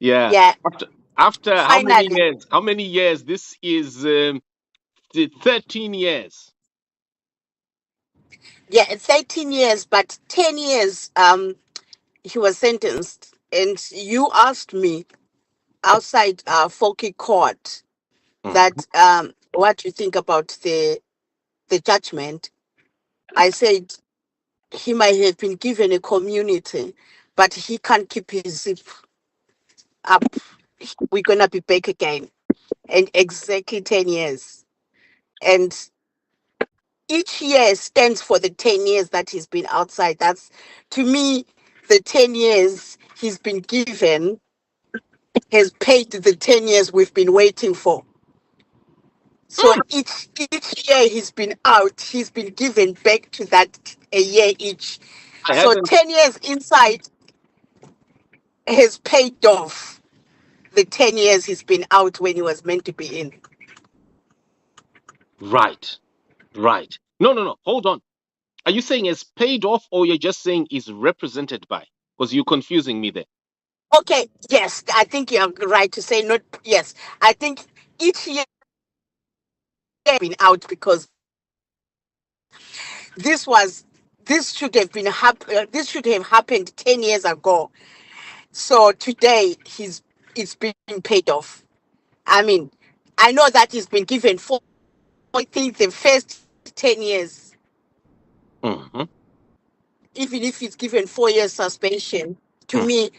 Yeah. Yeah, After how many finally. years? How many years? This is 13 years. Yeah, 13 years, but 10 years he was sentenced. And you asked me outside Folky Court Mhm. that what you think about the judgment. I said he might have been given a community, but he can't keep his zip up. We're gonna be back again. And exactly 10 years. And each year stands for the 10 years that he's been outside. That's, to me, the 10 years he's been given has paid the 10 years we've been waiting for. So Mm. each year he's been out, he's been given back to that a year each. I So hadn't. 10 years inside has paid off the 10 years he's been out when he was meant to be in. Right. Right. No, no, no. Hold on. Are you saying it's paid off or you're just saying is represented by? Because you're confusing me there. Okay, yes, I think you're right to say not, yes. I think each year been out because this was this should have happened 10 years ago. So today it's been paid off. I mean, I know that he's been given four, I think the first 10 years, Hmm. even if he's given 4 years suspension. To Mm. me,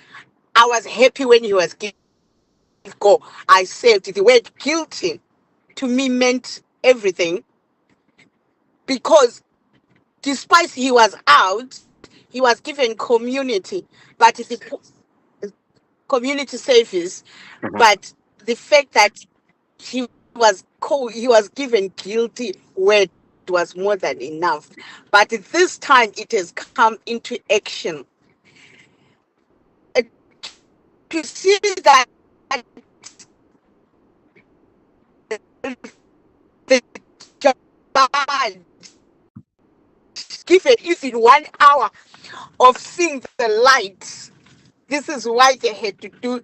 I was happy when he was given go. I said the word guilty to me meant everything because despite he was out, he was given community, but community service, Mhm. but the fact that he was given guilty word was more than enough. But this time it has come into action. To see that the judge given even 1 hour of seeing the light. This is why they had to do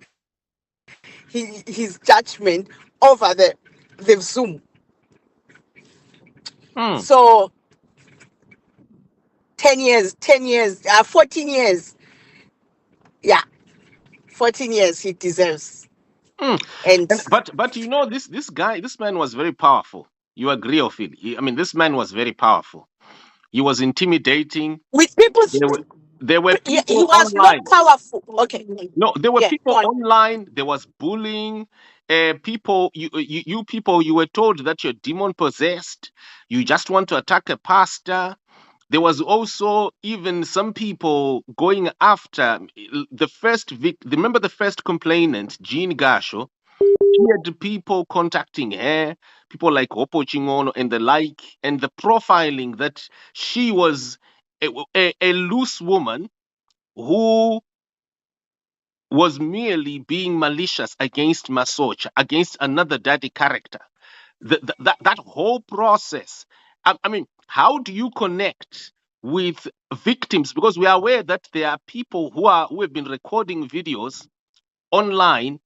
his judgment over the Zoom. Mm. So 10 years, 14 years. Yeah, 14 years he deserves. Mm. And But you know this guy, this man was very powerful. You agree, of it? I mean, this man was very powerful. He was intimidating. with people, There were there were he people was not online. powerful. Okay, No, there were yeah, go people on. online. There was bullying. People, you people, you were told that you're demon possessed. You just want to attack a pastor. There was also even some people going after the first remember the first complainant, Jean Gasho. She had people contacting her, people like Hopo Chingono and the like, and the profiling that she was a loose woman who was merely being malicious against Masocha, against another daddy character. That whole process. I mean, how do you connect with victims? Because we are aware that there are people who have been recording videos online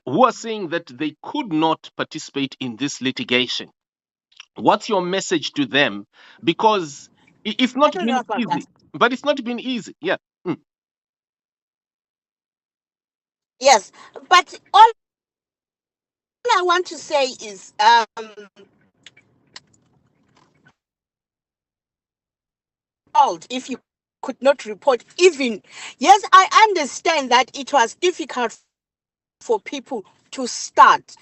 who are saying that they could not participate in this litigation. What's your message to them? Because it's I not don't know been about that. easy. But it's not been easy. Yeah. Mm. Yes, but all I want to say is, if you could not report, even, yes, I understand that it was difficult for people to start,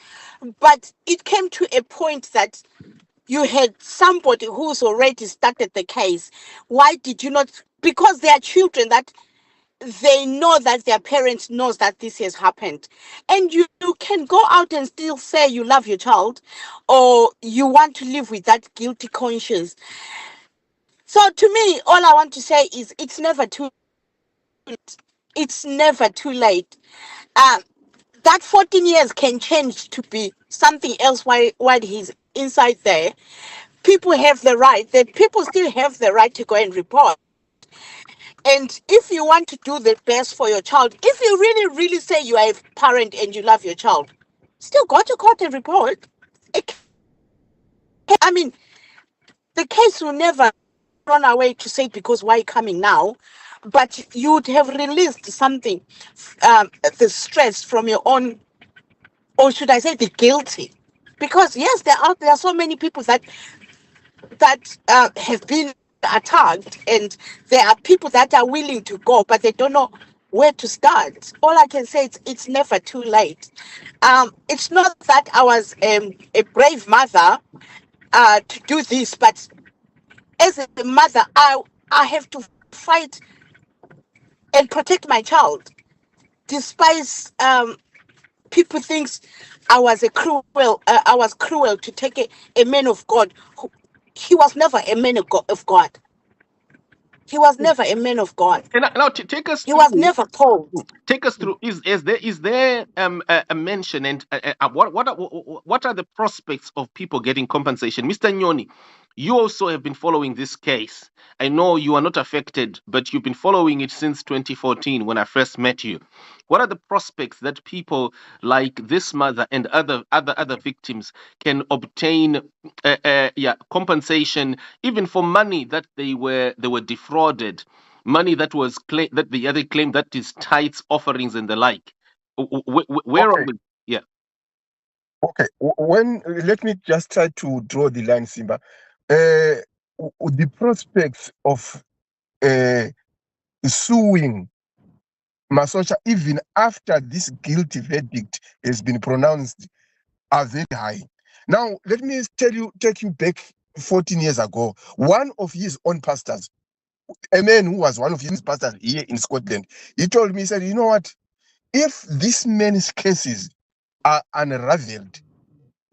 but it came to a point that you had somebody who's already started the case. Why did you not? Because they are children that they know that their parents knows that this has happened, and you can go out and still say you love your child, or you want to live with that guilty conscience. So to me, all I want to say is it's never too late. um that 14 years can change to be something else while he's inside there. People have the right, that people still have the right to go and report. And if you want to do the best for your child, if you really, really say you are a parent and you love your child, still go to court and report. I mean, the case will never run away to say because why coming now, but you'd have released something, the stress from your own, or should I say, the guilty, because yes, there are so many people that have been attacked, and there are people that are willing to go, but they don't know where to start. All I can say is it's never too late. It's not that I was a brave mother to do this, but as a mother, I have to fight and protect my child, despite people thinks I was cruel to take a man of God. He was never a man of God. He was never a man of God. And now take us He was through. never told. Take us through. Is there a mention, and what are the prospects of people getting compensation, Mr. Nyoni? You also have been following this case. I know you are not affected, but you've been following it since 2014 when I first met you. What are the prospects that people like this mother and other victims can obtain compensation, even for money that they were defrauded, money that was that the other claimed that is tithes, offerings, and the like. Where are Okay, we? Yeah. okay. When let me just try to draw the line, Simba. The prospects of suing Masocha even after this guilty verdict has been pronounced are very high. Now, let me take you back 14 years ago. One of his own pastors, a man who was one of his pastors here in Scotland, he told me, he said, you know what? If this man's cases are unraveled,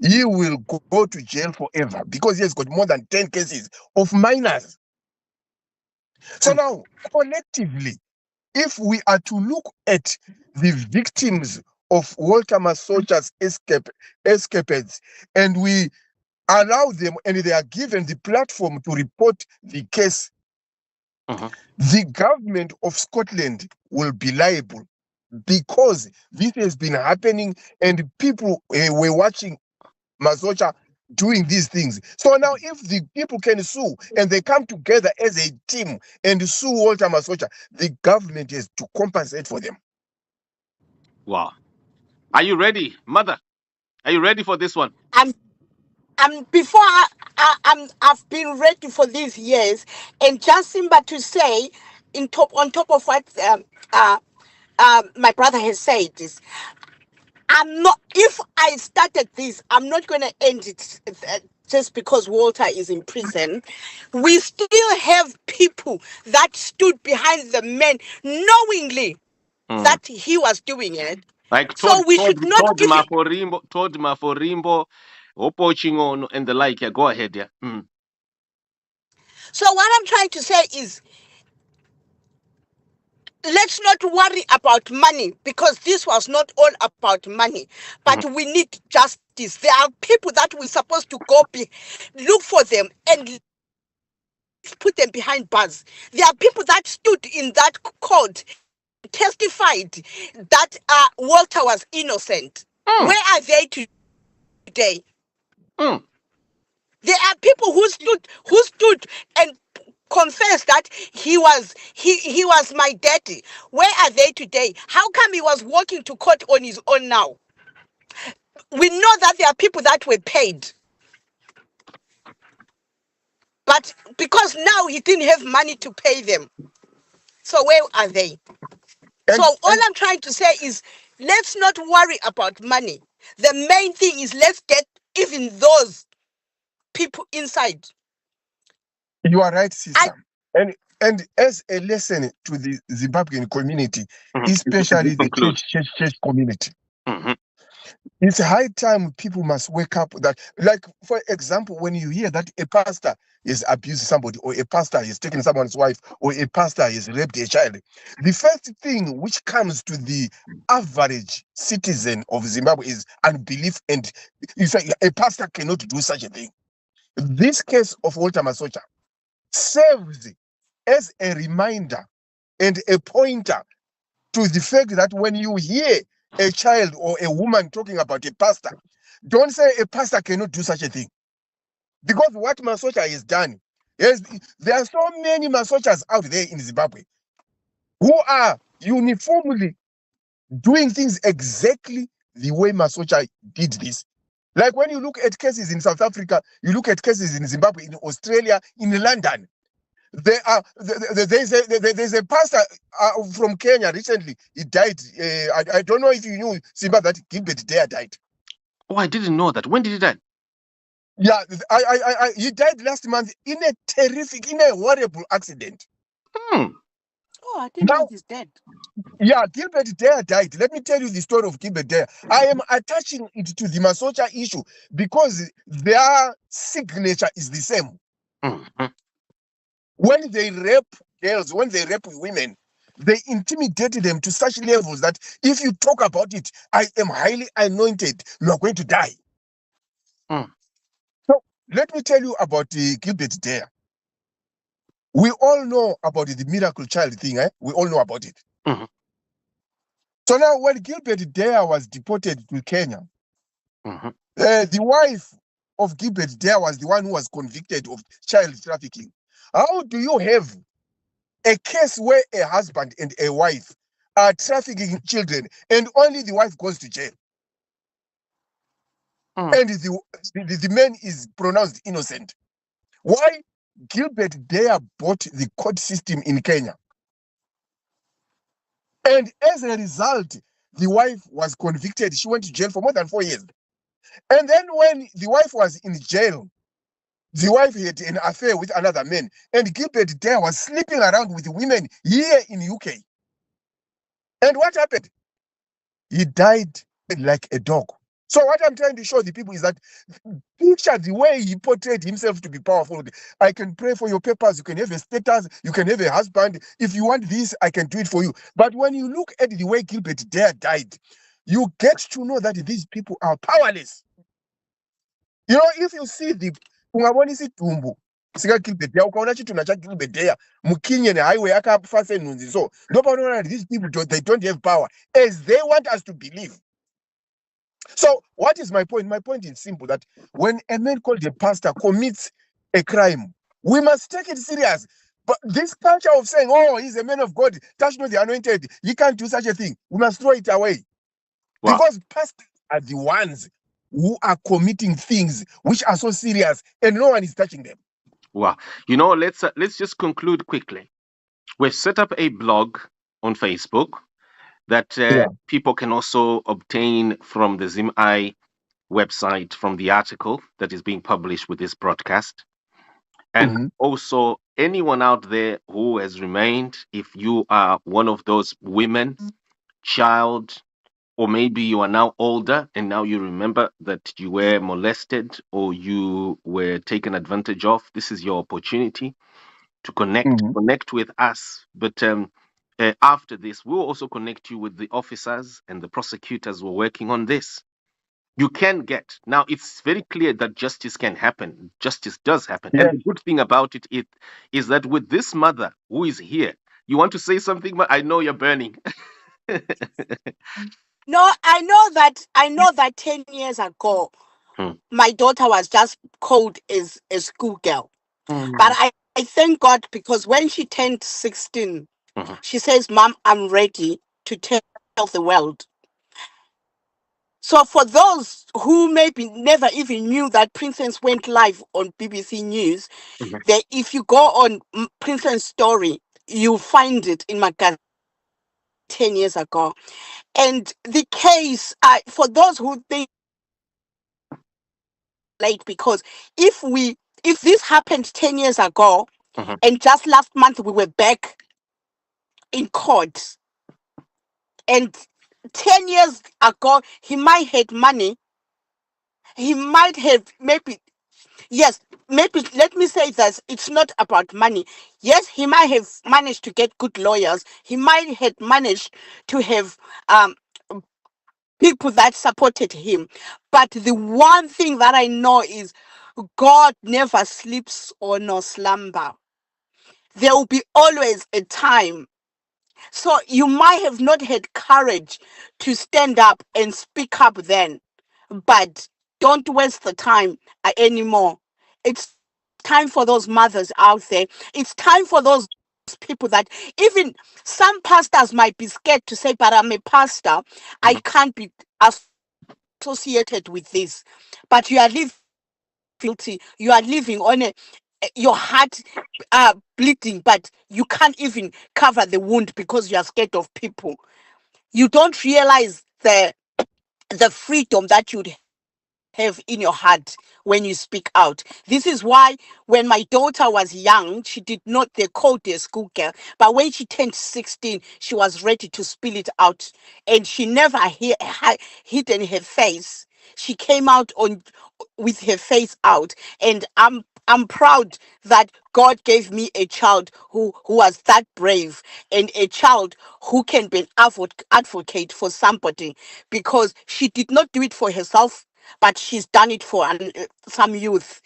he will go to jail forever because he has got more than 10 cases of minors. So now, collectively, if we are to look at the victims of Walter Masocha's escapades, and we allow them and they are given the platform to report the case, Mhm. the government of Scotland will be liable because this has been happening and people were watching Masocha doing these things. So now, if the people can sue and they come together as a team and sue Walter Masocha, the government has to compensate for them. Wow. Are you ready, mother? Are you ready for this one? I'm before I've been ready for these years, and just Simba to say, on top of what my brother has said is, I'm not. If I started this, I'm not going to end it just because Walter is in prison. We still have people that stood behind the man knowingly Mm. that he was doing it. Like So we should not Todd give it. Maforimbo, Opochingon, and the like. Yeah, go ahead. Yeah. Mm. So what I'm trying to say is, let's not worry about money, because this was not all about money, but Mhm. we need justice. There are people that we're supposed to look for them and put them behind bars. There are people that stood in that court, testified that Walter was innocent. Mm. Where are they today? Mm. There are people who stood and confessed that he was my daddy. Where are they today? How come he was walking to court on his own now? We know that there are people that were paid, but because now he didn't have money to pay them. So where are they? So And all I'm trying to say is, let's not worry about money. The main thing is, let's get even those people inside. you are right, I sister. And as a lesson to the Zimbabwean community, Mhm. especially the Conclude. church community, Mhm. it's high time people must wake up. That, like, for example, when you hear that a pastor is abusing somebody, or a pastor is taking someone's wife, or a pastor is raped a child, the first thing which comes to the average citizen of Zimbabwe is unbelief. And you say a pastor cannot do such a thing. This case of Walter Masocha serves as a reminder and a pointer to the fact that when you hear a child or a woman talking about a pastor, don't say a pastor cannot do such a thing. Because what Masocha has done, yes, there are so many Masochas out there in Zimbabwe who are uniformly doing things exactly the way Masocha did this. Like when you look at cases in South Africa, you look at cases in Zimbabwe, in Australia, in London. There's a pastor from Kenya recently. He died. I don't know if you knew, Simba, that Gilbert Dare died. Oh, I didn't know that. When did he die? Yeah, he died last month in a horrible accident. Hmm. Oh, I didn't know Now, he's dead. yeah, Gilbert Dare died. Let me tell you the story of Gilbert Dare. I am attaching it to the Masocha issue because their signature is the same. Mhm. When they rape girls, when they rape women, they intimidate them to such levels that if you talk about it, I am highly anointed, you are going to die. Mm. So let me tell you about Gilbert Dare. We all know about the miracle child thing, eh? We all know about it. Mhm. So now when Gilbert Dare was deported to Kenya, Mhm. the wife of Gilbert Dare was the one who was convicted of child trafficking. How do you have a case where a husband and a wife are trafficking children and only the wife goes to jail Mm. and the man is pronounced innocent? Why? Gilbert Dare bought the court system in Kenya. And as a result, the wife was convicted. She went to jail for more than 4 years. And then when the wife was in jail, the wife had an affair with another man. And Gilbert Dare was sleeping around with women here in UK. And what happened? He died like a dog. So what I'm trying to show the people is that picture the way he portrayed himself to be powerful. I can pray for your papers. You can have a status. You can have a husband. If you want this, I can do it for you. But when you look at the way Gilbert Dare died, you get to know that these people are powerless. You know, if you see the ungabona isitumbu sika Gilbert Dare ukaona chitunha chaGilbert Dare mukinye highway akafa senhunzi, so ndopaona that these people they don't have power as they want us to believe. So what is my point? My point is simple, that when a man called a pastor commits a crime, we must take it serious. But this culture of saying, oh, he's a man of God, touch not the anointed, he can't do such a thing, we must throw it away. Wow. Because pastors are the ones who are committing things which are so serious and no one is touching them. Wow. Let's just conclude quickly. We've set up a blog on Facebook that Yeah. people can also obtain from the ZimI website from the article that is being published with this broadcast. And Mhm. also, anyone out there who has remained, if you are one of those women, child, or maybe you are now older and now you remember that you were molested or you were taken advantage of, this is your opportunity to Mhm. connect with us. But after this, we'll also connect you with the officers and the prosecutors who are working on this. You can get now. It's very clear that justice can happen. Justice does happen, and Yeah. the good thing about it is that with this mother who is here, you want to say something, but I know you're burning. No, I know that 10 years ago, Hmm. my daughter was just called as a schoolgirl. But Hmm. I thank God, because when she turned 16, Mhm. she says, Mom, I'm ready to tell the world. So for those who maybe never even knew that Princess went live on BBC News, Mhm. that if you go on Princess story, you find it in my 10 years ago. And the case, for those who think late, because if we if this happened 10 years ago Mhm. and just last month we were back in court, and 10 years ago he might had money, he might have maybe, yes, maybe let me say that it's not about money. Yes, he might have managed to get good lawyers, he might have managed to have um people that supported him. But the one thing that I know is God never sleeps or no slumber. There will be always a time. So you might have not had courage to stand up and speak up then, but don't waste the time anymore. It's time for those mothers out there. It's time for those people that even some pastors might be scared to say, but I'm a pastor. I Mhm. can't be associated with this. But you are living guilty. You are living on your heart bleeding, but you can't even cover the wound because you are scared of people. You don't realize the freedom that you'd have in your heart when you speak out. This is why when my daughter was young, she did not, they called her schoolgirl, but when she turned 16, she was ready to spill it out. And she never hidden her face. She came out on with her face out. And I'm proud that God gave me a child who was that brave, and a child who can be an advocate for somebody, because she did not do it for herself, but she's done it for some youth.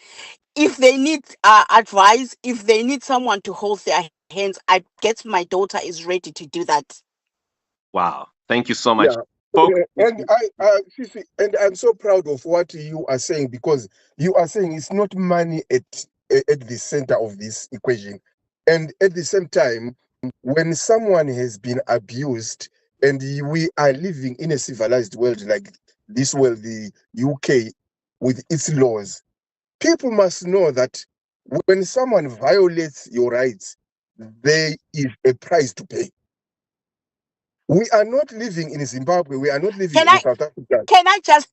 If they need advice, if they need someone to hold their hands, I guess my daughter is ready to do that. Wow. Thank you so much. Yeah. Folk. And Fifi, and I'm so proud of what you are saying, because you are saying it's not money at the center of this equation. And at the same time, when someone has been abused, and we are living in a civilized world like this world, the UK, with its laws, people must know that when someone violates your rights, there is a price to pay. We are not living in Zimbabwe. We are not living Can in I South Africa. can I just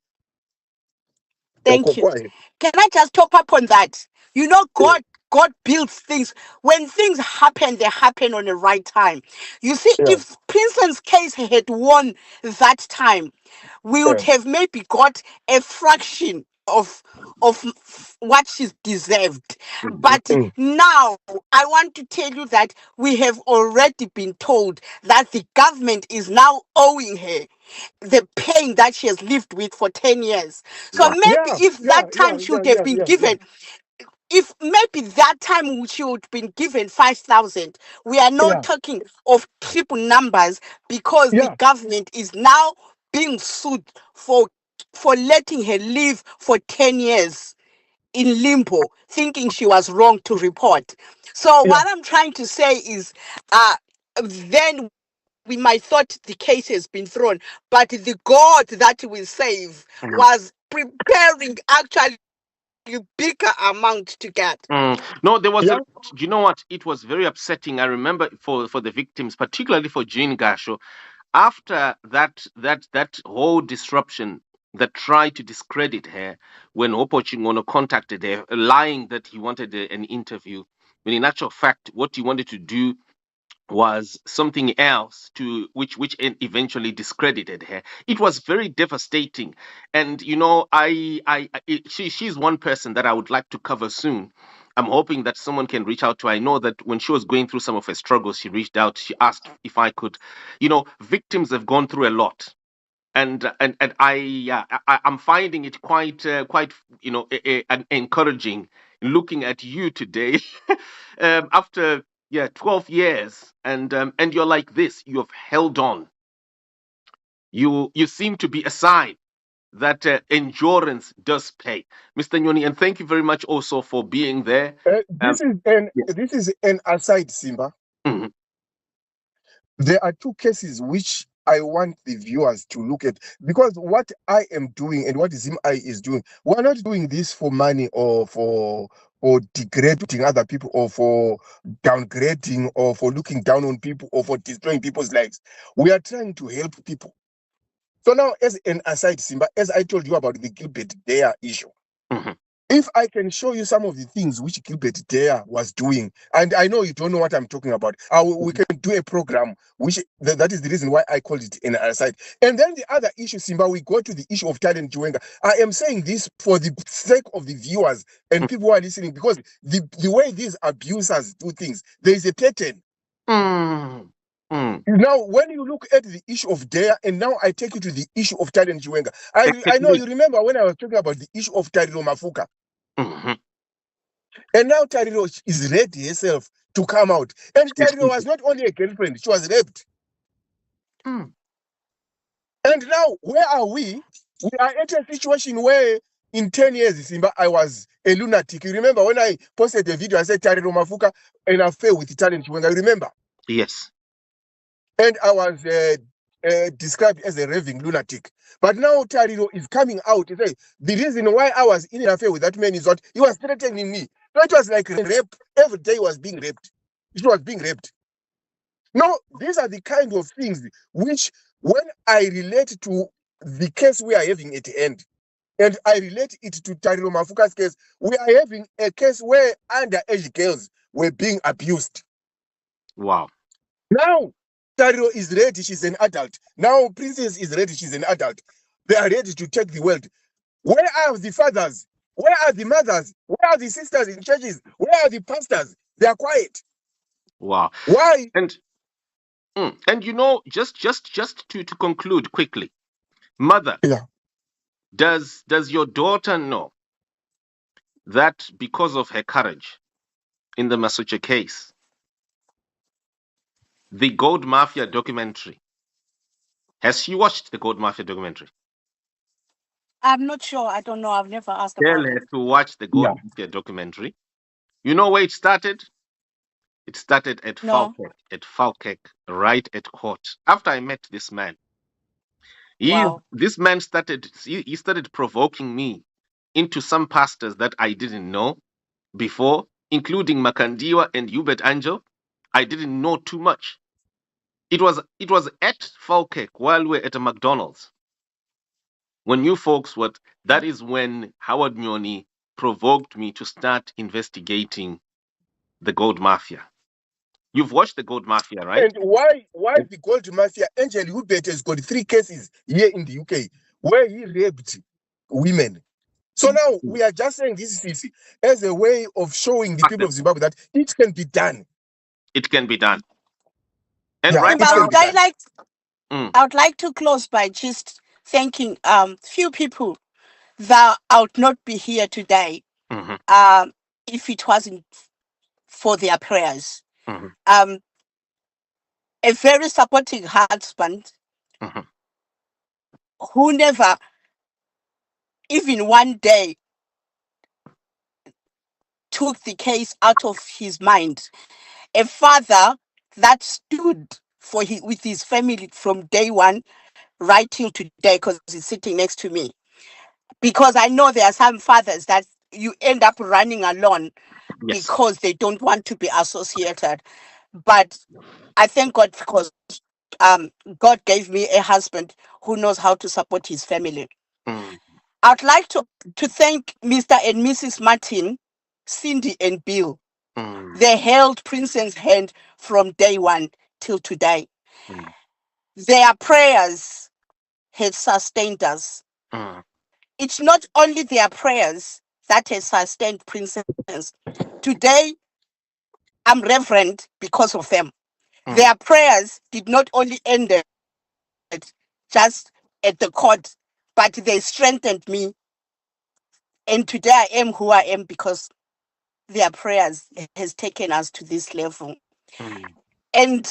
thank you? Quiet. Can I just top up on that? You know, Yeah, God builds things. When things happen, they happen on the right time. You see, yeah, if Princess's case had won that time, we would yeah. have maybe got a fraction of what she's deserved. But Mm. now I want to tell you that we have already been told that the government is now owing her the pain that she has lived with for 10 years. So Wow. maybe Yeah, if yeah, that yeah, time yeah, should have yeah, been yeah, yeah, given, if maybe that time she would have been given 5,000, we are not yeah, talking of triple numbers, because the yeah, government is now being sued for letting her live for 10 years in limbo, thinking she was wrong to report. So yeah, what I'm trying to say is, then we might thought the case has been thrown, but the God that will save Mhm. was preparing actually bigger amount to get. No, there was a yeah. lot. You know what? It was very upsetting. I remember for the victims, particularly for Jean Gasho, after that whole disruption that tried to discredit her when Opo Chingono contacted her, lying that he wanted an interview, when in actual fact what he wanted to do was something else, to eventually discredited her. It was very devastating. And you know, she's one person that I would like to cover soon. I'm hoping that someone can reach out to her. I know that when she was going through some of her struggles, she reached out, she asked if I could. You know, victims have gone through a lot, and I'm finding it quite encouraging looking at you today, after 12 years, and you're like this. You have held on. You seem to be a sign that endurance does pay, Mr. Nyoni, and thank you very much also for being there. um yes. This is an aside, Simba. Mhm. There are two cases which I want the viewers to look at, because what I am doing and what Zim I is doing, we're not doing this for money or for degrading other people or for downgrading or for looking down on people or for destroying people's lives. We are trying to help people. So now, as an aside, Simba, as I told you about the Gilbert Dare issue, Mhm. if I can show you some of the things which Gilbert Dare was doing, and I know you don't know what I'm talking about, we can do a program, which that is the reason why I called it an aside. And then the other issue, Simba, we go to the issue of Talent Juwenga. I am saying this for the sake of the viewers and people who are listening, because the way these abusers do things, there is a pattern. Mm. Mm. Now, when you look at the issue of Dare, and now I take you to the issue of Talent Juwenga, I know Wait. you remember when I was talking about the issue of Tariro Mafuka. Mhm. And now Tariro is ready herself to come out. And Tariro was not only a girlfriend, she was raped. Mm. And now, where are we? We are at a situation where in 10 years, Simba, I was a lunatic. You remember when I posted a video, I said Tariro Mafuka, an affair with talent. When I remember. Yes. And I was described as a raving lunatic. But now Tariro is coming out to say the reason why I was in an affair with that man is that he was threatening me. So it was like rape. Every day he was being raped. She was being raped. Now, these are the kind of things which, when I relate to the case we are having at the end, and I relate it to Tariro Mafuka's case, we are having a case where underage girls were being abused. Wow. Now, Tariro is ready, she's an adult. Now, Princess is ready, she's an adult. They are ready to take the world. Where are the fathers? Where are the mothers? Where are the sisters in churches? Where are the pastors? They are quiet. Wow. Why? And you know, just to conclude quickly, mother, Yeah. does your daughter know that because of her courage in the Masocha case, the Gold Mafia documentary, has she watched the Gold Mafia documentary? I'm not sure. I don't know. I've never asked Tell about her it. to watch the Yeah. Gold Mafia documentary. You know where it started? It started at No. Falkek, right at court. After I met this man, Wow. this man he started provoking me into some pastors that I didn't know before, including Makandiwa and Hubert Angel. I didn't know too much. It was at Falkek while we're at a McDonald's. When you folks what that is when Howard Nyoni provoked me to start investigating the gold mafia. You've watched the gold mafia, right? And why the gold mafia? Angel Hubert has got 3 cases here in the UK where he raped women. So now we are just saying this is as a way of showing the people of Zimbabwe that it can be done. It can be done. And Yeah, right it Simba, can now, be done. I would like to close by just thanking few people that I would not be here today mhm, if it wasn't for their prayers. mhm, Um, a very supporting husband mhm, who never, even one day, took the case out of his mind. A father that stood for with his family from day one right till today, because he's sitting next to me. Because I know there are some fathers that you end up running alone yes. because they don't want to be associated. But I thank God because um, God gave me a husband who knows how to support his family. Mm, I'd like to thank Mr. and Mrs. Martin, Cindy and Bill. mm, They held Prince's hand from day one till today. mm, Their prayers have sustained us. mm, It's not only their prayers that has sustained Princess. Today, I'm reverend because of them. mm, Their prayers did not only end just at the court, but they strengthened me. And today I am who I am because their prayers has taken us to this level. mm. And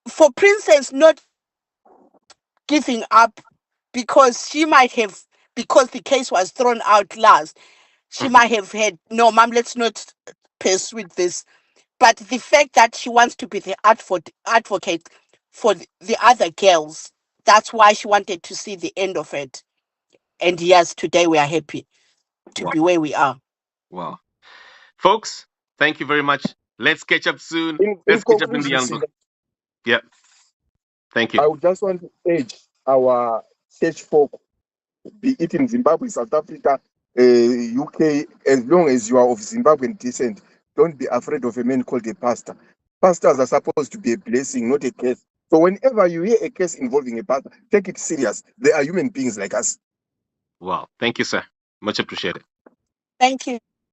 for Princess not giving up because she might have, because the case was thrown out last, she Mhm. might have had, no, mom, let's not pursue this. But the fact that she wants to be the advocate for the other girls, that's why she wanted to see the end of it. And yes, today we are happy to Wow. be where we are. Wow. Folks, thank you very much. Let's catch up soon. In Let's catch up in the conclusion, young book. Yeah. Thank you. I would just want to urge our church folk, be it in Zimbabwe, South Africa, UK, as long as you are of Zimbabwean descent, don't be afraid of a man called a pastor. Pastors are supposed to be a blessing, not a curse. So whenever you hear a case involving a pastor, take it serious. They are human beings like us. Wow. Thank you, sir. Much appreciated. Thank you.